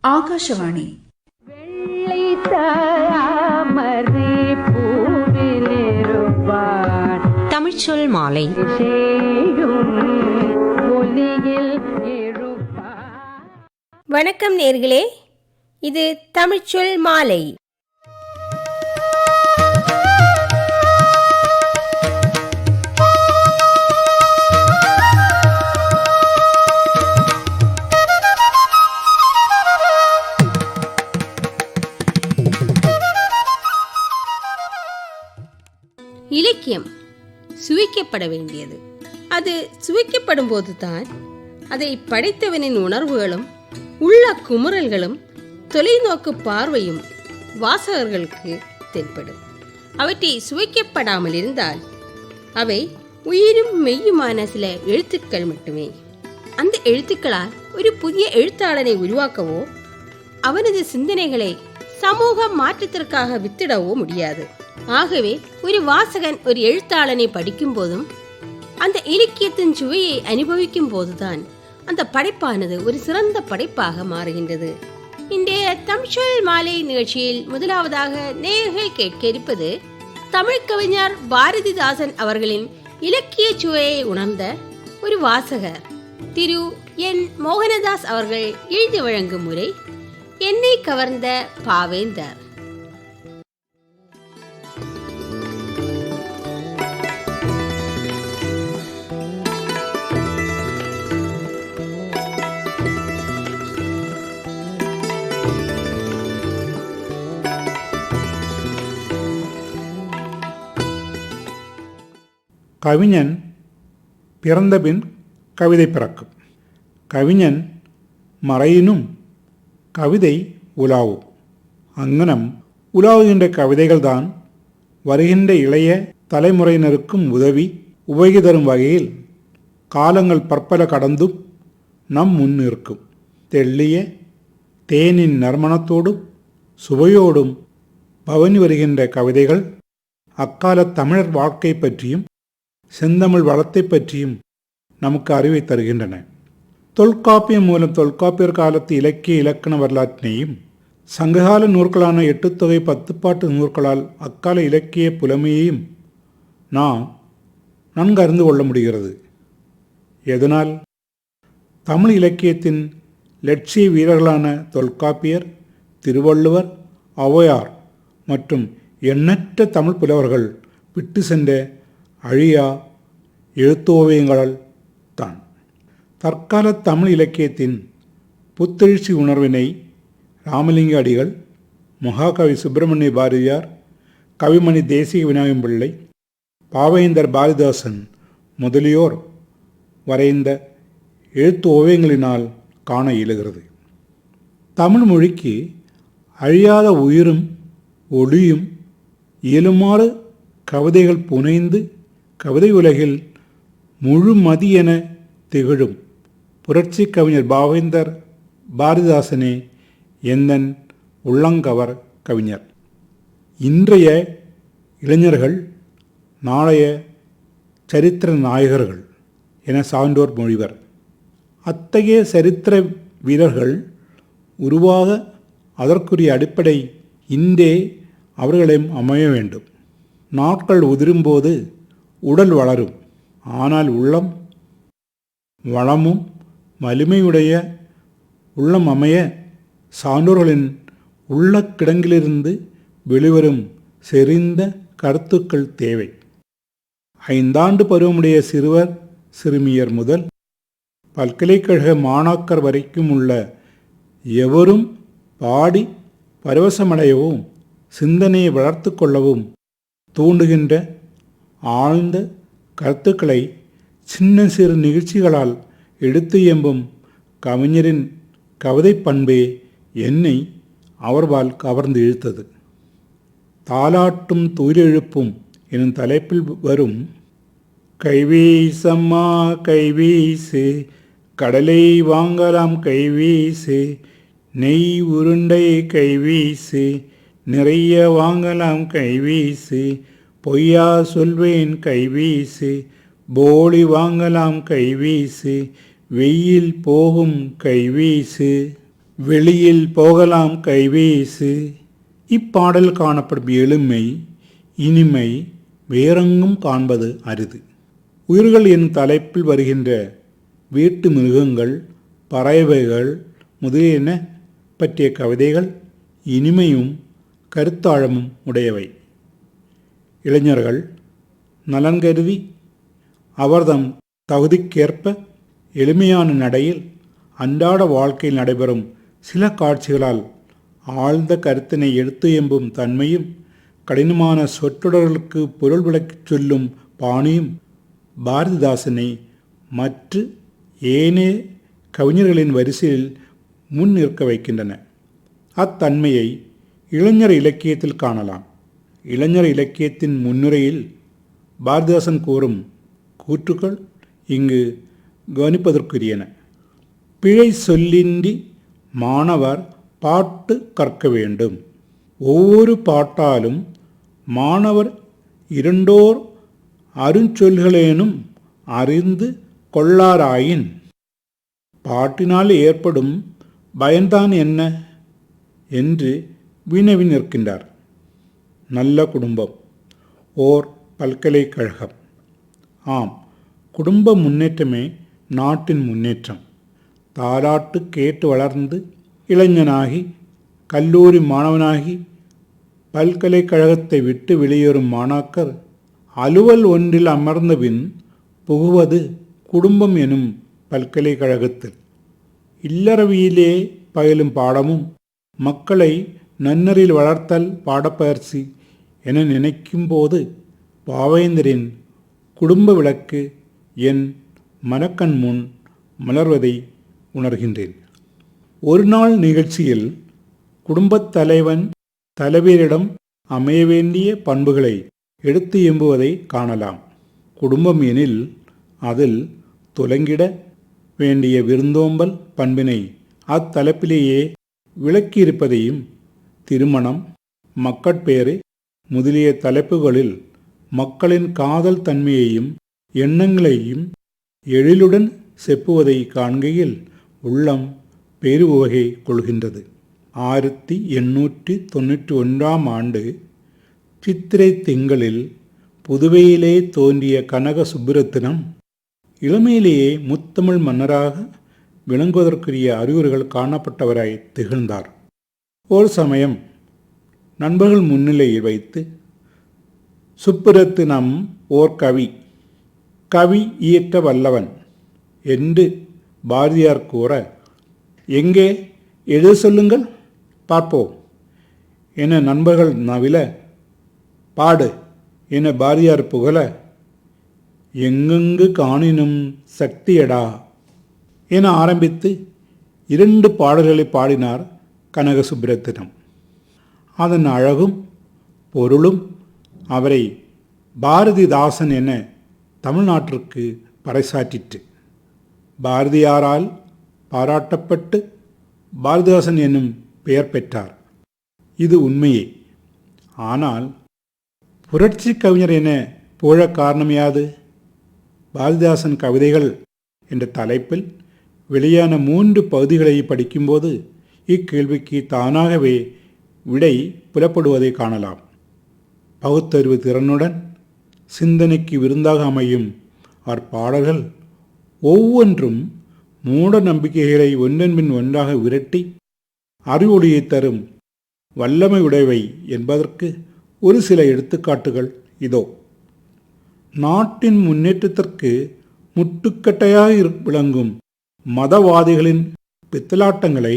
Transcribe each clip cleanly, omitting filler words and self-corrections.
ஆகாஷவாணி. தமிழ்ச்சொல் மாலை. வணக்கம் நேர்களே, இது தமிழ்ச்சொல் மாலை. இலக்கியம் சுவைக்கப்பட வேண்டியது. அது சுவைக்கப்படும் போதுதான் அதை படைத்தவனின் உணர்வுகளும் உள்ள குமுறல்களும் தொலைநோக்கு பார்வையும் வாசகர்களுக்கு தென்படும். அவற்றை சுவைக்கப்படாமல் இருந்தால் அவை உயிரும் மெய்யுமான சில எழுத்துக்கள் மட்டுமே. அந்த எழுத்துக்களால் ஒரு புதிய எழுத்தாளனை உருவாக்கவோ அவனது சிந்தனைகளை சமூக மாற்றத்திற்காக வித்திடவோ முடியாது. ஆகவே ஒரு வாசகன் ஒரு எழுத்தாளனை படிக்கும் போதும் அந்த இலக்கியத்தின் சுவையை அனுபவிக்கும் போதுதான் அந்த படைப்பானது ஒரு சிறந்த படைப்பாக மாறுகின்றது. இன்றைய தமிழ்ச்சொல் மாலை நிகழ்ச்சியில் முதலாவதாக நேயர்கள் கேட்க இருப்பது தமிழ் கவிஞர் பாரதிதாசன் அவர்களின் இலக்கிய சுவையை உணர்ந்த ஒரு வாசகர் திரு என் மோகனதாஸ் அவர்கள் எழுதி வழங்கும் முறை என்னை கவர்ந்த பாவேந்தர். கவிஞன் பிறந்தபின் கவிதை பிறக்கும். கவிஞன் மறையினும் கவிதை உலாவும். அங்கனம் உலாவுகின்ற கவிதைகள்தான் வருகின்ற இளைய தலைமுறையினருக்கும் உபயோகி தரும் வகையில் காலங்கள் பற்பல கடந்தும் நம் முன் இருக்கும். தெள்ளிய தேனின் நறுமணத்தோடும் சுவையோடும் பவனி வருகின்ற கவிதைகள் அக்கால தமிழர் வாழ்க்கை பற்றியும் செந்தமிழ் வளத்தை பற்றியும் நமக்கு அறிவை தருகின்றன. தொல்காப்பியம் மூலம் தொல்காப்பியர் காலத்து இலக்கிய இலக்கண வரலாற்றினையும் சங்ககால நூற்களான 8 தொகை 10 பாட்டு நூற்களால் அக்கால இலக்கிய புலமையையும் நாம் நன்கு அறிந்து கொள்ள முடிகிறது. எதனால் தமிழ் இலக்கியத்தின் இலட்சிய வீரர்களான தொல்காப்பியர், திருவள்ளுவர், ஔவையார் மற்றும் எண்ணற்ற தமிழ் புலவர்கள் விட்டு சென்ற அழியா எழுத்தோவியங்களால் தான். தற்கால தமிழ் இலக்கியத்தின் புத்தெழுச்சி உணர்வினை ராமலிங்க அடிகள், மகாகவி சுப்பிரமணிய பாரதியார், கவிமணி தேசிக விநாயகம் பிள்ளை, பாவேந்தர் பாரதிதாசன் முதலியோர் வரைந்த எழுத்து ஓவியங்களினால் காண இயலுகிறது. தமிழ் மொழிக்கு அழியாத உயிரும் ஒளியும் இயலுமாறு கவிதைகள் புனைந்து கவிதை உலகில் முழுமதி என திகழும் புரட்சி கவிஞர் பாவேந்தர் பாரதிதாசனே எந்தன் உள்ளங்கவர் கவிஞர். இன்றைய இளைஞர்கள் நாளைய சரித்திர நாயகர்கள் என சான்றோர் மொழிவர். அத்தகைய சரித்திர வீரர்கள் உருவாக அதற்குரிய அடிப்படை இன்றே அவர்களிடம் அமைய வேண்டும். நாட்கள் உதிரும்போது உடல் வளரும், ஆனால் உள்ளம் வளமும் வலிமையுடைய உள்ளம் அமைய சான்றோர்களின் உள்ள கிடங்கிலிருந்து வெளிவரும் செறிந்த கருத்துக்கள் தேவை. 5 ஆண்டு பருவமுடைய சிறுவர் சிறுமியர் முதல் பல்கலைக்கழக மாணாக்கர் வரைக்கும் உள்ள எவரும் பாடி பரவசமடையவும் சிந்தனையை வளர்த்து கொள்ளவும் தூண்டுகின்ற ஆழ்ந்த கருத்துக்களை சின்ன சிறு நிகழ்ச்சிகளால் எடுத்து எம்பும் கவிஞரின் கவிதை பண்பே என்னை அவர்வால் கவர்ந்து இழுத்தது. தாலாட்டும் துயிலெழுப்பும் எனும் தலைப்பில் வரும் கைவீசம்மா கைவீசு, கடலை வாங்கலாம் கைவீசு, நெய் உருண்டை கைவீசு, நிறைய வாங்கலாம் கைவீசு, பொய்யா சொல்வேன் கைவீசு, போலி வாங்கலாம் கைவீசு, வெயில் போகும் கைவீசு. வெளியில் போகலாம் கைவீசு. இப்பாடல் காணப்படும் எளிமை, இனிமை வேறெங்கும் காண்பது அரிது. உயிர்கள் எனும் தலைப்பில் வருகின்ற வீட்டு மிருகங்கள், பறவைகள் முதலியன பற்றிய கவிதைகள் இனிமையும் கருத்தாழமும் உடையவை. இளைஞர்கள் நலன் கருதி அவர்தம் தகுதிக்கேற்ப எளிமையான நடையில் அன்றாட வாழ்க்கையில் நடைபெறும் சில காட்சிகளால் ஆழ்ந்த கருத்தினை எடுத்து எம்பும் தன்மையும் கடினமான சொற்றொடர்களுக்கு பொருள் விளக்கிச் சொல்லும் பாணியும் பாரதிதாசனை மற்ற ஏனைய கவிஞர்களின் வரிசையில் முன் நிற்க வைக்கின்றன. அத்தன்மையை இளைஞர் இலக்கியத்தில் காணலாம். இளைஞர் இலக்கியத்தின் முன்னுரையில் பாரதிதாசன் கூறும் கூற்றுக்கள் இங்கு கவனிப்பதற்குரியன. பிழை சொல்லின்றி மாணவர் பாட்டு கற்க வேண்டும். ஒவ்வொரு பாட்டாலும் மாணவர் இரண்டோர் அருஞ்சொல்களேனும் அறிந்து கொள்ளாராயின் பாட்டினால் ஏற்படும் பயன்தான் என்ன என்று வினவி நிற்கின்றார். நல்ல குடும்பம் ஓர் பல்கலைக்கழகம். ஆம், குடும்ப முன்னேற்றமே நாட்டின் முன்னேற்றம். தாலாட்டு கேட்டு வளர்ந்து இளைஞனாகி கல்லூரி மாணவனாகி பல்கலைக்கழகத்தை விட்டு வெளியேறும் மாணாக்கர் அலுவல் ஒன்றில் அமர்ந்த பின் புகுவது குடும்பம் எனும் பல்கலைக்கழகத்தில். இல்லறவியிலே பயிலும் பாடமும் மக்களை நன்னறில் வளர்த்தல் பாடப்பயிற்சி என நினைக்கும்போது பாவேந்தரின் குடும்ப விளக்கு என் மனக்கண் முன் மலர்வதை உணர்கின்றேன். ஒரு நாள் நிகழ்ச்சியில் குடும்பத் தலைவன் தலைவரிடம் அமைய வேண்டிய பண்புகளை எடுத்து எம்புவதை காணலாம். குடும்பம் எனில் அதில் துலங்கிட வேண்டிய விருந்தோம்பல் பண்பினை அத்தலைப்பிலேயே விளக்கியிருப்பதையும், திருமணம், மக்கட்பேறு முதலிய தலைப்புகளில் மக்களின் காதல் தன்மையையும் எண்ணங்களையும் எழிலுடன் செப்புவதை காண்கையில் உள்ளம் பெருவகை கொள்கின்றது. 1891 சித்திரை திங்களில் புதுவையிலே தோன்றிய கனக சுப்புரத்தினம் இளமையிலேயே முத்தமிழ் மன்னராக விளங்குவதற்குரிய அறிகுறிகள் காணப்பட்டவராய் திகழ்ந்தார். ஒரு சமயம் நண்பர்கள் முன்னிலையில் வைத்து சுப்புரத்தினம் ஓர் கவி இயற்ற வல்லவன் என்று பாரதியார் கூற, எங்கே எழுத சொல்லுங்கள் பார்ப்போம் என நண்பர்கள் நவில, பாடு என பாரதியார் புகழ, எங்கெங்கு காணினும் சக்தியடா என ஆரம்பித்து 2 பாடல்களை பாடினார் கனக சுப்புரத்தினம். அதன் அழகும் பொருளும் அவரை பாரதிதாசன் என தமிழ்நாட்டிற்கு பறைசாற்றிற்று. பாரதியாரால் பாராட்டப்பட்டு பாரதிதாசன் என்னும் பெயர் பெற்றார். இது உண்மையே. ஆனால் புரட்சி கவிஞர் என புகழ காரணம் யாது? பாரதிதாசன் கவிதைகள் என்ற தலைப்பில் வெளியான 3 பகுதிகளை படிக்கும்போது இக்கேள்விக்கு தானாகவே விடை புலப்படுவதை காணலாம். பகுத்தறிவு திறனுடன் சிந்தனைக்கு விருந்தாக அமையும் அற்பாடல்கள் ஒவ்வொன்றும் மூட நம்பிக்கைகளை ஒன்றன்பின் ஒன்றாக விரட்டி அறிவொளியை தரும் வல்லமை உடையவை என்பதற்கு ஒரு சில எடுத்துக்காட்டுகள் இதோ. நாட்டின் முன்னேற்றத்திற்கு முட்டுக்கட்டையாக விளங்கும் மதவாதிகளின் பித்தலாட்டங்களை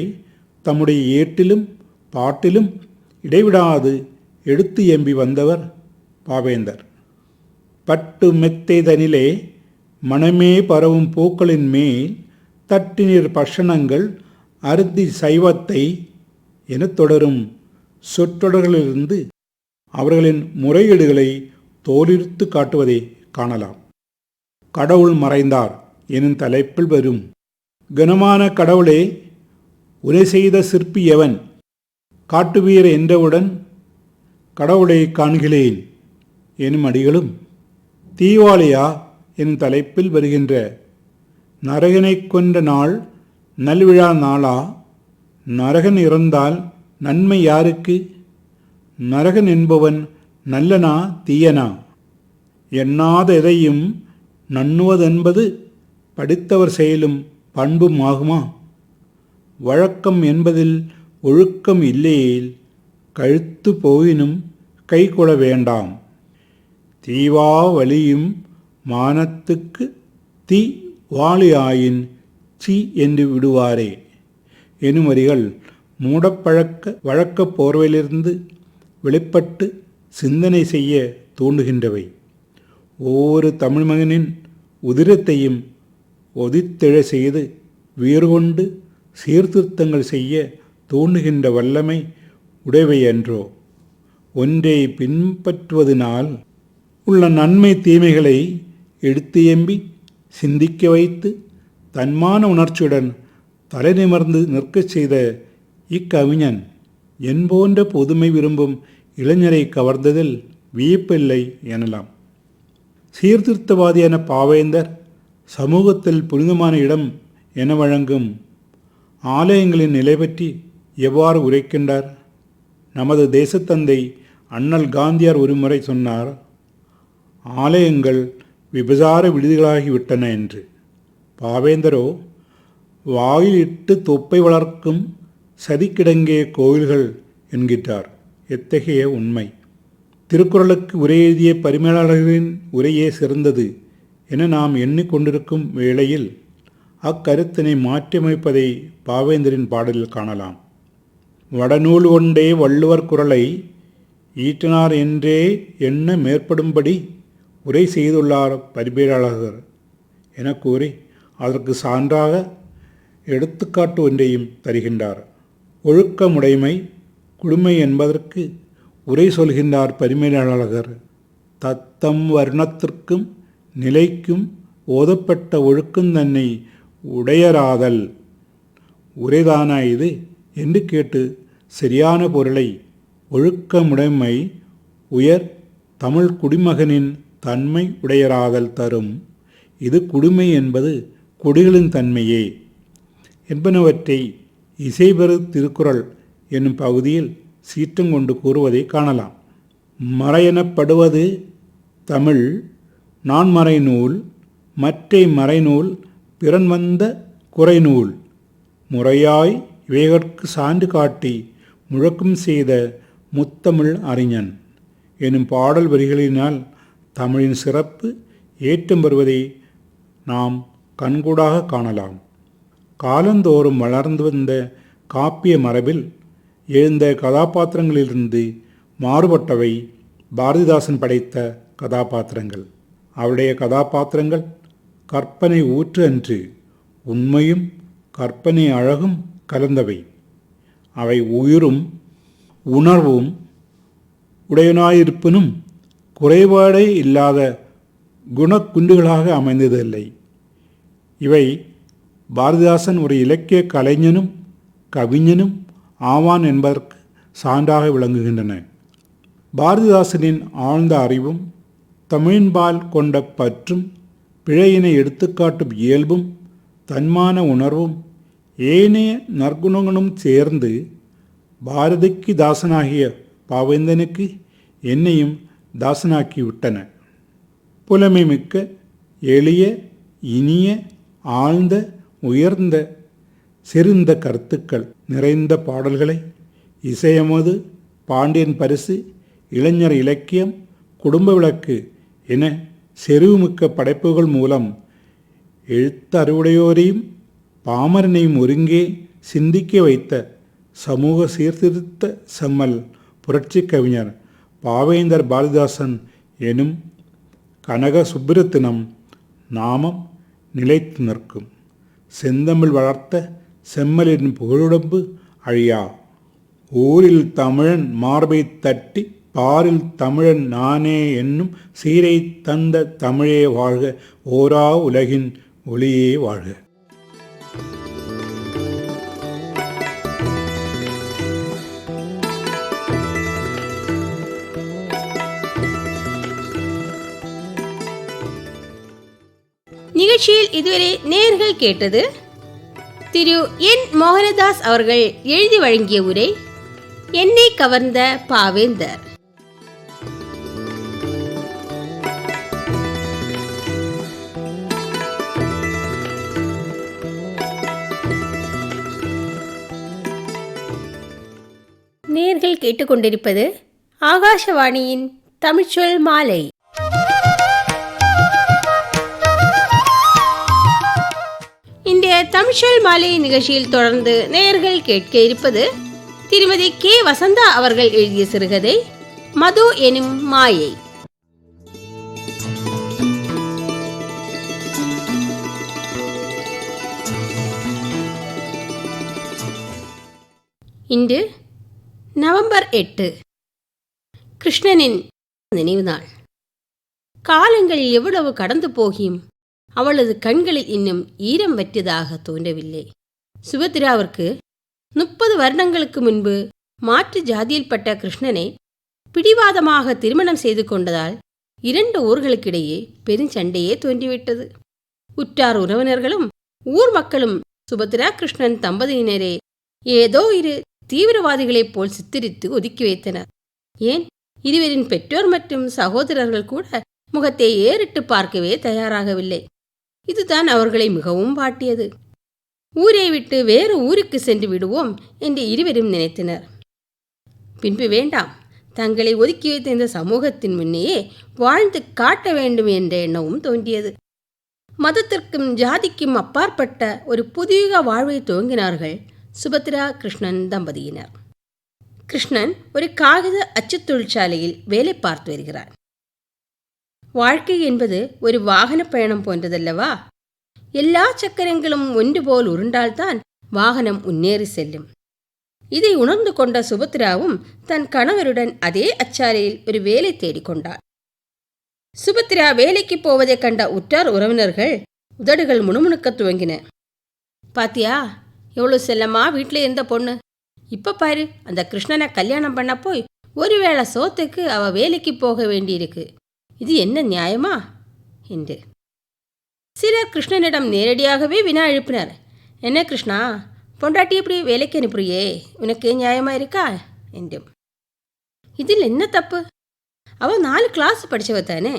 தம்முடைய ஏட்டிலும் பாட்டிலும் இடைவிடாது எடுத்து எம்பி வந்தவர் பாவேந்தர். பட்டு மெத்தை தனிலே மனமே பரவும் பூக்களின் மேல் தட்டினீர் பஷணங்கள் அருத்தி சைவத்தை என தொடரும் சொற்றொடர்களிலிருந்து அவர்களின் முறையீடுகளை தோலிருத்து காட்டுவதை காணலாம். கடவுள் மறைந்தார் எனும் தலைப்பில் வரும் கனமான கடவுளே உரை செய்த சிற்பி எவன் காட்டுவீர் என்றவுடன் கடவுளை காண்கிறேன் எனும் அடிகளும், தீவாளியா எனும் தலைப்பில் வருகின்ற நரகனை கொன்ற நாள் நல்விழா நாளா நரகன் இறந்தால் நன்மை யாருக்கு? நரகன் என்பவன் நல்லனா தீயனா? எண்ணாத எதையும் நண்ணுவதென்பது படித்தவர் செயலும் பண்பும் ஆகுமா? வழக்கம் என்பதில் ஒழுக்கம் இல்லையேல் கழுத்து போயினும் கை கொள்ள வேண்டாம். தீவா வலியும் மானத்துக்கு தீ வாளியாயின் சி என்று விடுவாரே எனும் வரிகள் மூடப்பழக்க வழக்கப் போர்வையிலிருந்து வெளிப்பட்டு சிந்தனை செய்ய தூண்டுகின்றவை. ஒவ்வொரு தமிழ் மகனின் உதிரத்தையும் ஒதித்தெழ செய்து வீறுகொண்டு சீர்திருத்தங்கள் செய்ய தூண்டுகின்ற வல்லமை உடையவை என்றோ. ஒன்றை பின்பற்றுவதனால் உள்ள நன்மை தீமைகளை எடுத்து எம்பி சிந்திக்க வைத்து தன்மான உணர்ச்சியுடன் தலை நிமிர்ந்து நிற்கச் செய்த இக்கவிஞன் என்போன்ற பொதுமை விரும்பும் இளைஞரை கவர்ந்ததில் வியப்பில்லை எனலாம். சீர்திருத்தவாதியான பாவேந்தர் சமூகத்தில் புனிதமான இடம் என வழங்கும் ஆலயங்களின் நிலை பற்றி எவ்வாறு உரைக்கின்றார்? நமது தேசத்தந்தை அண்ணல் காந்தியார் ஒருமுறை சொன்னார், ஆலயங்கள் விபசார விடுதிகளாகிவிட்டன என்று. பாவேந்தரோ வாயிலிட்டு தொப்பை வளர்க்கும் சதிக்கிடங்கிய கோவில்கள் என்கிறார். எத்தகைய உண்மை! திருக்குறளுக்கு உரை எழுதிய பரிமேலழகரின் உரையே சிறந்தது என நாம் எண்ணிக்கொண்டிருக்கும் வேளையில் அக்கருத்தினை மாற்றியமைப்பதை பாவேந்தரின் பாடலில் காணலாம். வடநூல் கொண்டே வள்ளுவர் குறளை ஈட்டினார் என்றே எண்ண மேற்படும்படி உரை செய்துள்ளார் பரிமேலழகர் என கூறி அதற்கு சான்றாக எடுத்துக்காட்டு ஒன்றையும் தருகின்றார். ஒழுக்கமுடைமை குழுமை என்பதற்கு உரை சொல்கின்றார் பரிமேலழகர். தத்தம் வர்ணத்திற்கும் நிலைக்கும் ஓதப்பட்ட ஒழுக்கம் தன்னை உடையராதல் உரைதானா இது என்று கேட்டு சரியான பொருளை ஒழுக்கமுடைமை உயர் தமிழ் குடிமகனின் தன்மை உடையராதல் தரும். இது குடிமை என்பது குடிகளின் தன்மையே என்பனவற்றை இசைபெறு திருக்குறள் என்னும் பகுதியில் சீற்றங்கொண்டு கூறுவதை காணலாம். மறையெனப்படுவது தமிழ் நான்மறை நூல், மற்றை மறைநூல் பிறன் வந்த குறைநூல், முறையாய் இவைகற்கு சான்று காட்டி முழக்கம் செய்த முத்தமிழ் அறிஞன் எனும் பாடல் வரிகளினால் தமிழின் சிறப்பு ஏற்றம் பெறுவதை நாம் கண்கூடாக காணலாம். காலந்தோறும் வளர்ந்து வந்த காப்பிய மரபில் எழுந்த கதாபாத்திரங்களிலிருந்து மாறுபட்டவை பாரதிதாசன் படைத்த கதாபாத்திரங்கள். அவருடைய கதாபாத்திரங்கள் கற்பனை ஊற்று அன்று, உண்மையும் கற்பனை அழகும் கலந்தவை. அவை உயிரும் உணர்வும் உடையனாயிருப்பினும் குறைபாடே இல்லாத குணக்குண்டுகளாக அமைந்ததில்லை. இவை பாரதிதாசன் ஒரு இலக்கிய கலைஞனும் கவிஞனும் ஆவான் என்பதற்கு சான்றாக விளங்குகின்றன. பாரதிதாசனின் ஆழ்ந்த அறிவும் தமிழின்பால் கொண்ட பற்றும் பிழையினை எடுத்துக்காட்டும் இயல்பும் தன்மான உணர்வும் ஏனைய நற்குணங்களும் சேர்ந்து பாரதிக்கு தாசனாகிய பாவேந்தனுக்கு என்னையும் தாசனாக்கிவிட்டன. புலமை மிக்க எளிய இனிய ஆழ்ந்த உயர்ந்த செறிந்த கருத்துக்கள் நிறைந்த பாடல்களை இசையமது, பாண்டியன் பரிசு, இளைஞர் இலக்கியம், குடும்ப விளக்கு என செறிவுமிக்க படைப்புகள் மூலம் எழுத்தறிவுடையோரையும் பாமரனையும் ஒருங்கே சிந்திக்க வைத்த சமூக சீர்திருத்த செம்மல் புரட்சி கவிஞர் பாவேந்தர் பாரதிதாசன் எனும் கனக சுப்பிரத்தினம் நாமம் நிலைத்து நிற்கும். செந்தமிழ் வளர்த்த செம்மலின் புகழுடம்பு அழியா. ஊரில் தமிழன் மார்பை தட்டி பாரில் தமிழன் நானே என்னும் சீரை தந்த தமிழே வாழ்க, ஓரா உலகின் ஒளியே வாழ்க. நிகழ்ச்சியில் இதுவரை நேயர்கள் கேட்டது திரு என் மோகனதாஸ் அவர்கள் எழுதி வழங்கிய உரை என்னை கவர்ந்த பாவேந்தர். நேர்கள் கேட்டுக்கொண்டிருப்பது ஆகாஷவாணியின் தமிழ்ச்சொல் மாலை. இன்றைய தமிழ்ச்சொல் மாலை நிகழ்ச்சியில் தொடர்ந்து நேயர்கள் கேட்க இருப்பது திருமதி கே வசந்தா அவர்கள் எழுதிய சிறுகதை மது எனும் மாயை. இன்று நவம்பர் 8, கிருஷ்ணனின் நினைவு நாள். காலங்கள் எவ்வளவு கடந்து போகியும் அவளது கண்களில் இன்னும் ஈரம் வற்றதாக தோன்றவில்லை. சுபத்ராவிற்கு 30 வருடங்களுக்கு முன்பு மாற்று ஜாதியில்பட்ட கிருஷ்ணனை பிடிவாதமாக திருமணம் செய்து கொண்டதால் 2 ஊர்களுக்கிடையே பெருஞ்சண்டையே தோன்றிவிட்டது. உற்றார் உறவினர்களும் ஊர் மக்களும் சுபத்ரா கிருஷ்ணன் தம்பதியினரே ஏதோ இரு தீவிரவாதிகளைப் போல் சித்தரித்து ஒதுக்கி வைத்தனர். ஏன், இருவரின் பெற்றோர் மற்றும் சகோதரர்கள் கூட முகத்தை ஏறிட்டு பார்க்கவே தயாராகவில்லை. இதுதான் அவர்களை மிகவும் வாட்டியது. ஊரை விட்டு வேறு ஊருக்கு சென்று விடுவோம் என்று இருவரும் நினைத்தனர். பின்பு வேண்டாம், தங்களை ஒதுக்கி வைத்த இந்த சமூகத்தின் முன்னேயே வாழ்ந்து காட்ட வேண்டும் என்ற எண்ணமும் தோன்றியது. மதத்திற்கும் ஜாதிக்கும் அப்பாற்பட்ட ஒரு புதிய வாழ்வை துவங்கினார்கள் சுபத்ரா கிருஷ்ணன் தம்பதியினர். கிருஷ்ணன் ஒரு காகித அச்சு தொழிற்சாலையில் வேலை பார்த்து வருகிறார். வாழ்க்கை என்பது ஒரு வாகன பயணம் போன்றதல்லவா? எல்லா சக்கரங்களும் ஒன்று போல் உருண்டால்தான் வாகனம் முன்னேறி செல்லும். இதை உணர்ந்து கொண்ட சுபத்ராவும் தன் கணவருடன் அதே அச்சாலையில் ஒரு வேலை தேடிக்கொண்டார். சுபத்ரா வேலைக்கு போவதைக் கண்ட உற்றார் உறவினர்கள் உதடுகள் முணுமுணுக்க துவங்கின. பாத்தியா, எவ்வளோ செல்லமா வீட்டில் இருந்த பொண்ணு, இப்போ பாரு அந்த கிருஷ்ணனை கல்யாணம் பண்ண போய் ஒருவேளை சோத்துக்கு அவ வேலைக்கு போக வேண்டியிருக்கு. இது என்ன நியாயமா என்று சிலர் கிருஷ்ணனிடம் நேரடியாகவே வினா எழுப்பினர். என்ன கிருஷ்ணா, பொண்டாட்டி எப்படி வேலைக்கு அனுப்புறியே, உனக்கு நியாயமா இருக்கா என்றும். இதில் என்ன தப்பு? அவள் 4 கிளாஸ் படித்தவ தானே,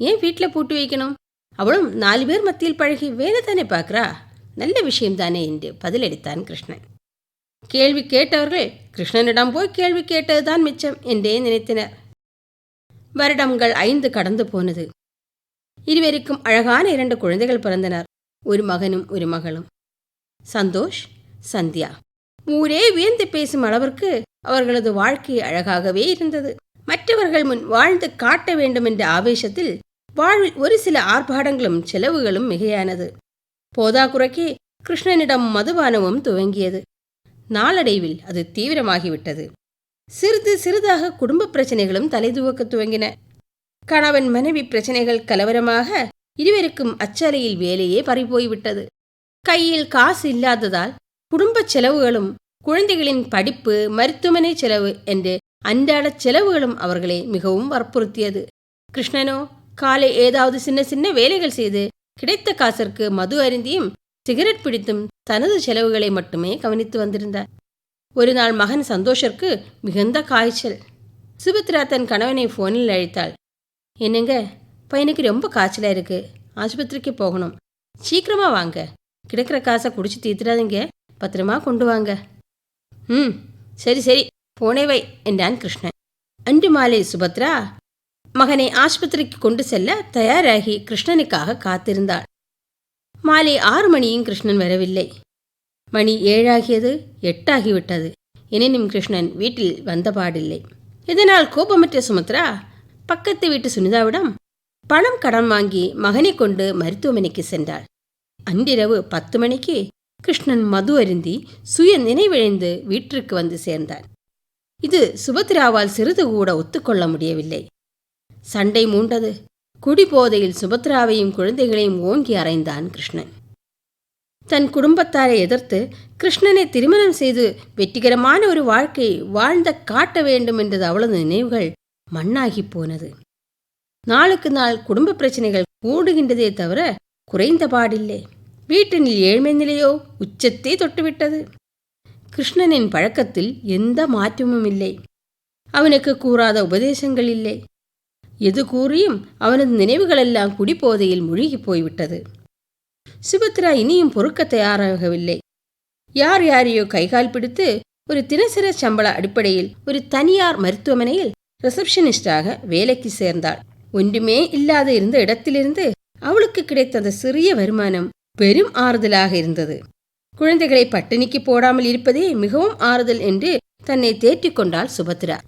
ஏன் வீட்டில் பூட்டு வைக்கணும்? அவளும் 4 பேர் மத்தியில் பழகி வேலை தானே பார்க்குறா, நல்ல விஷயம்தானே என்று பதிலளித்தான் கிருஷ்ணன். கேள்வி கேட்டவர்கள் கிருஷ்ணனிடம் போய் கேள்வி கேட்டதுதான் மிச்சம் என்றே நினைத்தனர். வருடங்கள் 5 கடந்து போனது. இருவருக்கும் அழகான 2 குழந்தைகள் பிறந்தனர். ஒரு மகனும் ஒரு மகளும். சந்தோஷ், சந்தியா. ஊரே வியந்து பேசும் அளவிற்கு அவர்களது வாழ்க்கை அழகாகவே இருந்தது. மற்றவர்கள் முன் வாழ்ந்து காட்ட வேண்டும் என்ற ஆவேசத்தில் வாழ்வில் ஒரு சில ஆர்ப்பாடங்களும் செலவுகளும் மிகையானது. போதாக்குறைக்கு கிருஷ்ணனிடம் மதுபானமும் துவங்கியது. நாளடைவில் அது தீவிரமாகிவிட்டது. சிறிது சிறிதாக குடும்ப பிரச்சனைகளும் தலைதுவக்க துவங்கின. கணவன் மனைவி பிரச்சனைகள் கலவரமாக இருவருக்கும் அச்சாலையில் வேலையே பறிபோய்விட்டது. கையில் காசு இல்லாததால் குடும்ப செலவுகளும் குழந்தைகளின் படிப்பு, மருத்துவமனை செலவு என்று அன்றாட செலவுகளும் அவர்களை மிகவும் வற்புறுத்தியது. கிருஷ்ணனோ காலை ஏதாவது சின்ன சின்ன வேலைகள் செய்து கிடைத்த காசிற்கு மது அருந்தியும் சிகரெட் பிடித்தும் தனது செலவுகளை மட்டுமே கவனித்து வந்திருந்தார். ஒரு நாள் மகன் சந்தோஷருக்கு மிகுந்த காய்ச்சல். சுபத்ரா தன் கணவனை ஃபோனில் அழைத்தாள். என்னங்க, பையனுக்கு ரொம்ப காய்ச்சலாக இருக்கு, ஆஸ்பத்திரிக்கு போகணும், சீக்கிரமா வாங்க, கிடைக்கிற காசை குடிச்சு தீர்த்துடாதீங்க, பத்திரமா கொண்டு வாங்க. சரி சரி, போனே வை என்றான் கிருஷ்ணன். அன்று மாலை சுபத்ரா மகனை ஆஸ்பத்திரிக்கு கொண்டு செல்ல தயாராகி கிருஷ்ணனுக்காக காத்திருந்தாள். மாலை 6 மணியும் கிருஷ்ணன் வரவில்லை. மணி 7 ஆகியது, 8 ஆகிவிட்டது. எனினும் கிருஷ்ணன் வீட்டில் வந்தபாடில்லை. இதனால் கோபமற்ற சுமித்ரா பக்கத்து வீட்டு சுனிதாவிடம் பணம் கடன் வாங்கி மகனை கொண்டு மருத்துவமனைக்கு சென்றாள். அன்றிரவு 10 மணிக்கு கிருஷ்ணன் மது அருந்தி சுய நினைவிழந்து வீட்டிற்கு வந்து சேர்ந்தார். இது சுபத்ராவால் சிறிது கூட ஒத்துக்கொள்ள முடியவில்லை. சண்டை மூண்டது. குடிபோதையில் சுபத்ராவையும் குழந்தைகளையும் ஓங்கி அறைந்தான் கிருஷ்ணன். தன் குடும்பத்தாரை எதிர்த்து கிருஷ்ணனை திருமணம் செய்து வெற்றிகரமான ஒரு வாழ்க்கை வாழ்ந்த காட்ட வேண்டும் என்றது அவளது நினைவுகள் மண்ணாகி போனது. நாளுக்கு நாள் குடும்ப பிரச்சனைகள் கூடுகின்றதே தவிர குறைந்த பாடில்லை. வீட்டின் ஏழ்மை நிலையோ உச்சத்தை தொட்டுவிட்டது. கிருஷ்ணனின் பழக்கத்தில் எந்த மாற்றமும் இல்லை. அவனுக்கு கூறாத உபதேசங்கள் இல்லை. எது கூறியும் அவனது நினைவுகளெல்லாம் குடிபோதையில் முழுகி போய்விட்டது. சுபத்ரா இனியும் பொறுக்க தயாராகவில்லை. யார் யாரையோ கைகால் பிடித்து ஒரு தினசரி சம்பள அடிப்படையில் ஒரு தனியார் மருத்துவமனையில் ரிசப்ஷனிஸ்டாக வேலைக்கு சேர்ந்தாள். ஒன்றுமே இல்லாத இருந்த இடத்திலிருந்து அவளுக்கு கிடைத்த அந்த சிறிய வருமானம் பெரும் ஆறுதலாக இருந்தது. குழந்தைகளை பட்டினிக்கு போடாமல் இருப்பதே மிகவும் ஆறுதல் என்று தன்னை தேற்றிக் கொண்டாள் சுபத்ரா.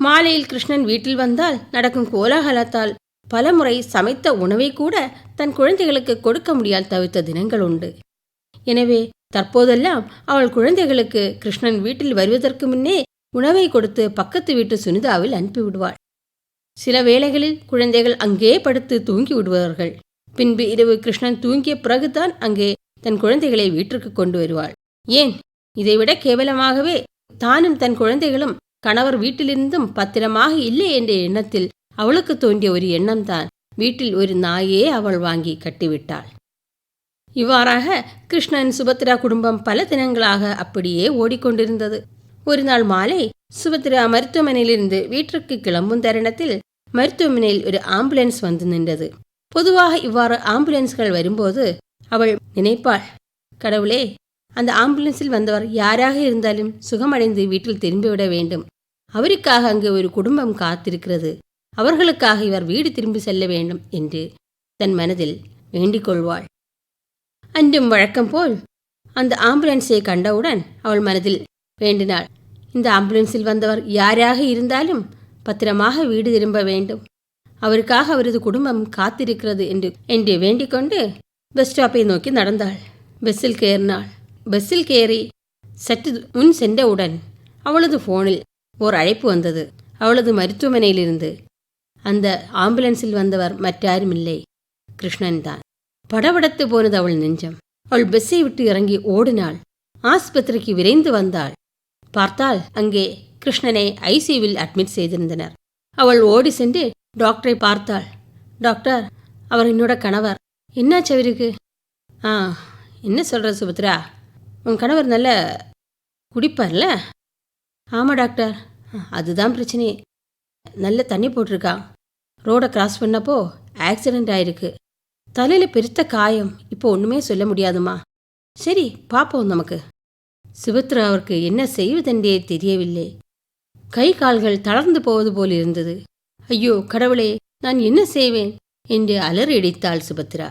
மாலையில் கிருஷ்ணன் வீட்டில் வந்தால் நடக்கும் கோலாகலத்தால் பலமுறை சமைத்த உணவை கூட தன் குழந்தைகளுக்கு கொடுக்க முடியால் தவிர்த்த தினங்கள் உண்டு. எனவே தற்போதெல்லாம் அவள் குழந்தைகளுக்கு கிருஷ்ணன் வீட்டில் வருவதற்கு முன்னே உணவை கொடுத்து பக்கத்து வீட்டு சுனிதாவில் அனுப்பிவிடுவாள். சில வேளைகளில் குழந்தைகள் அங்கே படுத்து தூங்கி விடுவார்கள். பின்பு இரவு கிருஷ்ணன் தூங்கிய பிறகுதான் அங்கே தன் குழந்தைகளை வீட்டிற்கு கொண்டு வருவாள். ஏன், இதைவிட கேவலமாகவே தானும் தன் குழந்தைகளும் கணவர் வீட்டிலிருந்தும் பத்திரமாக இல்லை என்ற எண்ணத்தில் அவளுக்கு தோன்றிய ஒரு எண்ணம்தான் வீட்டில் ஒரு நாயே அவள் வாங்கி கட்டிவிட்டாள். இவ்வாறாக கிருஷ்ணன் சுபத்ரா குடும்பம் பல தினங்களாக அப்படியே ஓடிக்கொண்டிருந்தது. ஒரு நாள் மாலை சுபத்ரா மருத்துவமனையிலிருந்து வீட்டிற்கு கிளம்பும் தருணத்தில் மருத்துவமனையில் ஒரு ஆம்புலன்ஸ் வந்து நின்றது. பொதுவாக இவ்வாறு ஆம்புலன்ஸ்கள் வரும்போது அவள் நினைப்பாள், கடவுளே, அந்த ஆம்புலன்ஸில் வந்தவர் யாராக இருந்தாலும் சுகமடைந்து வீட்டில் திரும்பிவிட வேண்டும். அவருக்காக அங்கு ஒரு குடும்பம் காத்திருக்கிறது. அவர்களுக்காக இவர் வீடு திரும்பி செல்ல வேண்டும் என்று தன் மனதில் வேண்டிக் கொள்வாள். அன்றும் வழக்கம் போல் அந்த ஆம்புலன்ஸை கண்டவுடன் அவள் மனதில் வேண்டினாள், இந்த ஆம்புலன்ஸில் வந்தவர் யாராக இருந்தாலும் பத்திரமாக வீடு திரும்ப வேண்டும். அவருக்காக அவரது குடும்பம் காத்திருக்கிறது என்று வேண்டிக்கொண்டு பஸ் ஸ்டாப்பை நோக்கி நடந்தாள். பஸ்ஸில் ஏறினாள். பஸ்ஸில் ஏறி சற்று முன் சென்றவுடன் அவளது போனில் ஓர் அழைப்பு வந்தது. அவளது மருத்துவமனையிலிருந்து. அந்த ஆம்புலன்ஸில் வந்தவர் மற்றாரும் இல்லை, கிருஷ்ணன் தான். படபடத்து போனது அவள் நெஞ்சம். அவள் பஸ்ஸை விட்டு இறங்கி ஓடினாள். ஆஸ்பத்திரிக்கு விரைந்து வந்தாள். பார்த்தால் அங்கே கிருஷ்ணனை ஐசியூவில் அட்மிட் செய்திருந்தனர். அவள் ஓடி சென்று டாக்டரை பார்த்தாள். டாக்டர், அவர் என்னோட கணவர். என்னாச்சு அவருக்கு? என்ன சொல்கிற சுபத்ரா, உன் கணவர் நல்ல குடிப்பார்ல? ஆமாம் டாக்டர், அதுதான் பிரச்சனையே. நல்ல தண்ணி போட்டிருக்கான். ரோடை கிராஸ் பண்ணப்போ ஆக்சிடெண்ட் ஆயிருக்கு. தலையில் பெருத்த காயம். இப்போ ஒன்றுமே சொல்ல முடியாதுமா. சரி, பார்ப்போம் நமக்கு. சுபத்ரா அவருக்கு என்ன செய்வதென்றே தெரியவில்லை. கை கால்கள் தளர்ந்து போவது போல் இருந்தது. ஐயோ கடவுளே, நான் என்ன செய்வேன் என்று அலறியடித்தாள் சுபத்ரா.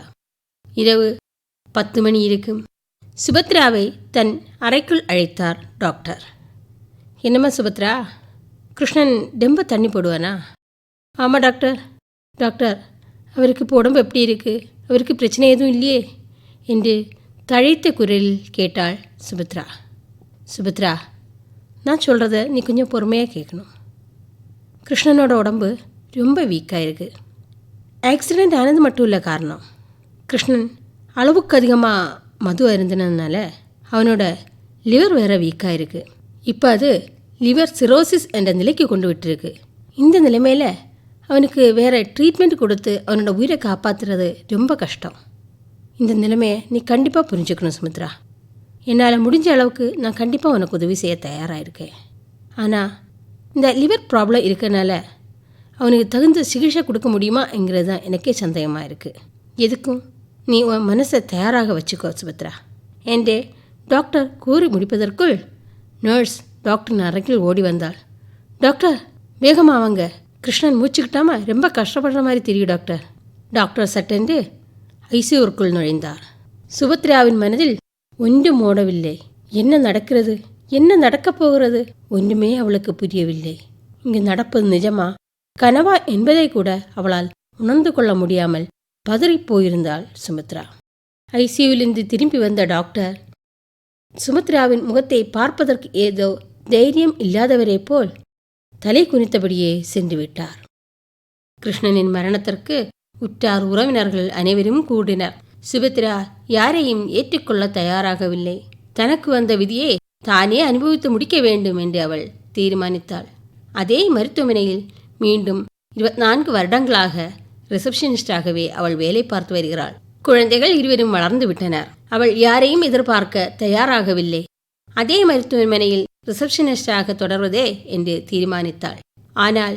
இரவு 10 மணி இருக்கும். சுபத்ராவை தன் அறைக்குள் அழைத்தார் டாக்டர். என்னம்மா சுபத்ரா, கிருஷ்ணன் ரொம்ப தண்ணி போடுவானா? ஆமாம் டாக்டர். டாக்டர், அவருக்கு இப்போ உடம்பு எப்படி இருக்கு? அவருக்கு பிரச்சனை எதுவும் இல்லையே என்று தழைத்த குரலில் கேட்டாள் சுபத்ரா. சுபத்ரா, நான் சொல்கிறத நீ கொஞ்சம் பொறுமையாக கேட்கணும். கிருஷ்ணனோட உடம்பு ரொம்ப வீக்காக இருக்குது. ஆக்சிடெண்ட் ஆனது மட்டும் இல்லை காரணம். கிருஷ்ணன் அளவுக்கு அதிகமாக மது அருந்தினதுனால அவனோட லிவர் வேற வீக்காக இருக்குது. இப்போ அது லிவர் சிரோசிஸ் என்ற நிலைக்கு கொண்டு விட்டுருக்கு. இந்த நிலைமையில் அவனுக்கு வேறு ட்ரீட்மெண்ட் கொடுத்து அவனோட உயிரை காப்பாற்றுறது ரொம்ப கஷ்டம். இந்த நிலைமையை நீ கண்டிப்பாக புரிஞ்சுக்கணும் சுமித்ரா. என்னால் முடிஞ்ச அளவுக்கு நான் கண்டிப்பாக உனக்கு உதவி செய்ய தயாராக இருக்கேன். ஆனால் இந்த லிவர் ப்ராப்ளம் இருக்கனால அவனுக்கு தகுந்த சிகிச்சை கொடுக்க முடியுமாங்கிறது தான் எனக்கே சந்தேகமாக இருக்குது. எதுக்கும் நீ உன் மனசை தயாராக வச்சுக்கோ சுபத்ரா என்று டாக்டர் கூறி முடிப்பதற்குள் நர்ஸ் டாக்டர் அறைக்குள் ஓடி வந்தாள். டாக்டர், வேகமாக வாங்க. கிருஷ்ணன் மூச்சுக்கிட்டாம ரொம்ப கஷ்டப்படுற மாதிரி தெரியும் டாக்டர். டாக்டர் சட்டென்று ஐசியூருக்குள் நுழைந்தார். சுபத்ராவின் மனதில் ஒன்றும் ஓடவில்லை. என்ன நடக்கிறது, என்ன நடக்கப் போகிறது ஒன்றுமே அவளுக்கு புரியவில்லை. இங்கு நடப்பது நிஜமா கனவா என்பதை கூட அவளால் உணர்ந்து கொள்ள முடியாமல் பதறிப்போயிருந்தாள் சுமித்ரா. ஐசியூவிலிருந்து திரும்பி வந்த டாக்டர் சுமித்ராவின் முகத்தை பார்ப்பதற்கு ஏதோ தைரியம் இல்லாதவரை போல் தலை குனித்தபடியே சென்று விட்டார். கிருஷ்ணனின் மரணத்திற்கு உற்றார் உறவினர்கள் அனைவரும் கூடினர். சுமித்ரா யாரையும் ஏற்றுக்கொள்ள தயாராகவில்லை. தனக்கு வந்த விதியை தானே அனுபவித்து முடிக்க வேண்டும் என்று அவள் தீர்மானித்தாள். அதே மருத்துவமனையில் மீண்டும் 24 வருடங்களாக ரிசப்ஷனிஸ்டாகவே அவள் வேலை பார்த்து வருகிறாள். குழந்தைகள் இருவரும் வளர்ந்து விட்டனர். அவள் யாரையும் எதிர்பார்க்க தயாராகவில்லை. அதே மருத்துவமனையில் ரிசப்ஷனிஸ்டாக தொடர்வதே என்று தீர்மானித்தாள். ஆனால்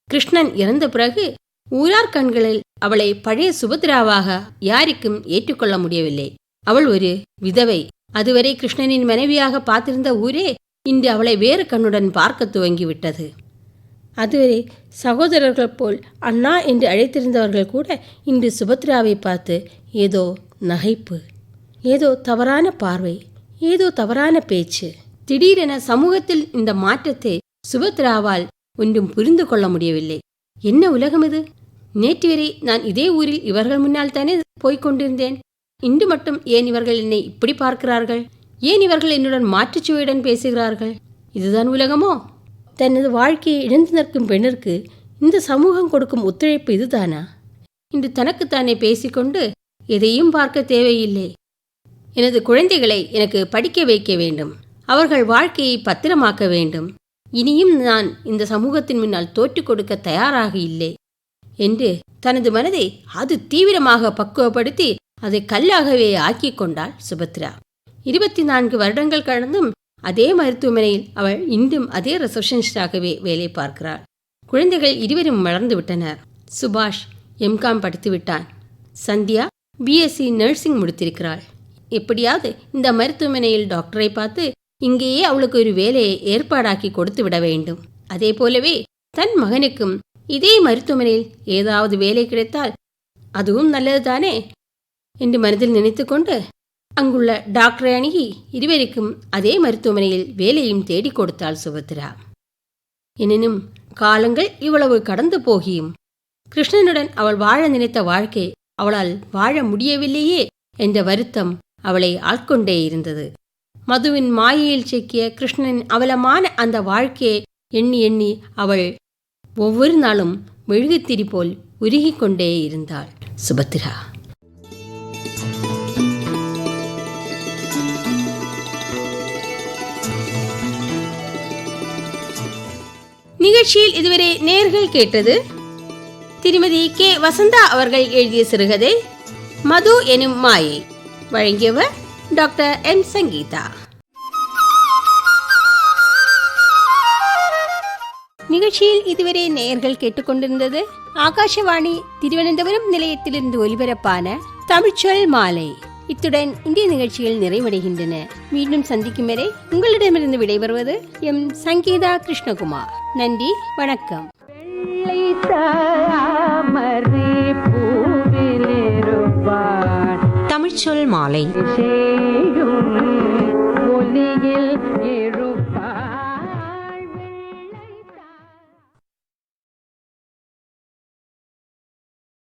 கிருஷ்ணன் இறந்த பிறகு ஊரார் கண்களில் அவளை பழைய சுபத்ராவாக யாருக்கும் ஏற்றுக்கொள்ள முடியவில்லை. அவள் ஒரு விதவை. அதுவரை கிருஷ்ணனின் மனைவியாக பார்த்திருந்த ஊரே இன்று அவளை வேறு கண்ணுடன் பார்க்க துவங்கிவிட்டது. அதுவரை சகோதரர்கள் போல் அண்ணா என்று அழைத்திருந்தவர்கள் கூட இன்று சுபத்ராவை பார்த்து ஏதோ நகைப்பு, ஏதோ தவறான பார்வை, ஏதோ தவறான பேச்சு. திடீரென சமூகத்தில் இந்த மாற்றத்தை சுபத்ராவால் ஒன்றும் புரிந்து கொள்ள முடியவில்லை. என்ன உலகம் இது? நேற்று வரை நான் இதே ஊரில் இவர்கள் முன்னால் தானே போய்கொண்டிருந்தேன். இன்று மட்டும் ஏன் இவர்கள் என்னை இப்படி பார்க்கிறார்கள்? ஏன் இவர்கள் என்னுடன் மாற்றுச்சுவையுடன் பேசுகிறார்கள்? இதுதான் உலகமோ? தனது வாழ்க்கையை இழந்து நிற்கும் பெண்ணிற்கு இந்த சமூகம் கொடுக்கும் ஒத்துழைப்பு இதுதானா? இன்று தனக்குத்தானே பேசிக்கொண்டு எதையும் பார்க்க தேவையில்லை. எனது குழந்தைகளை எனக்கு படிக்க வைக்க வேண்டும். அவர்கள் வாழ்க்கையை பத்திரமாக்க வேண்டும். இனியும் நான் இந்த சமூகத்தின் முன்னால் தோற்றுக் கொடுக்க தயாராக இல்லை என்று தனது மனதை அது தீவிரமாக பக்குவப்படுத்தி அதை கல்லாகவே ஆக்கி கொண்டாள் சுபத்ரா. 24 வருடங்கள் கடந்தும் அதே மருத்துவமனையில் அவள் இன்றும் அதே ரிசப்ஷனிஸ்டாகவே வேலை பார்க்கிறாள். குழந்தைகள் இருவரும் வளர்ந்து விட்டனர். சுபாஷ் எம்காம் படித்து விட்டான். சந்தியா பிஎஸ்சி நர்சிங் முடித்திருக்கிறாள். எப்படியாவது இந்த மருத்துவமனையில் டாக்டரை பார்த்து இங்கேயே அவளுக்கு ஒரு வேலையை ஏற்பாடாக்கி கொடுத்து விட வேண்டும். அதே போலவே தன் மகனுக்கும் இதே மருத்துவமனையில் ஏதாவது வேலை கிடைத்தால் அதுவும் நல்லதுதானே என்று மனதில் நினைத்து கொண்டு அங்குள்ள டாக்டரை அணுகி இருவருக்கும் அதே மருத்துவமனையில் வேலையும் தேடி கொடுத்தாள் சுபத்ரா. எனினும் காலங்கள் இவ்வளவு கடந்து போகியும் கிருஷ்ணனுடன் அவள் வாழ நினைத்த வாழ்க்கை அவளால் வாழ முடியவில்லையே என்ற வருத்தம் அவளை ஆட்கொண்டே இருந்தது. மதுவின் மாயையில் சிக்கிய கிருஷ்ணனின் அவலமான அந்த வாழ்க்கையை எண்ணி எண்ணி அவள் ஒவ்வொரு நாளும் மெழுகுத்திரி போல் உருகிக்கொண்டே இருந்தாள் சுபத்ரா. நிகழ்ச்சியில் இதுவரை நேயர்கள் கேட்டது திருமதி கே வசந்தா அவர்கள் எழுதிய சிறுகதை மது எனும் மாயை. வழங்கியவர் டாக்டர் என் சங்கீதா. நிகழ்ச்சியில் இதுவரை நேயர்கள் கேட்டுக்கொண்டிருந்தது ஆகாஷவாணி திருவனந்தபுரம் நிலையத்திலிருந்து ஒலிபரப்பான தமிழ்ச்சொல் மாலை. இத்துடன் இந்திய நிகழ்ச்சிகள் நிறைவடைகின்றன. மீண்டும் சந்திக்கும் வரை உங்களிடமிருந்து விடைபெறுவது எம் சங்கீதா கிருஷ்ணகுமார். நன்றி, வணக்கம். தமிழ்ச்சொல் மாலை. ஒலியில்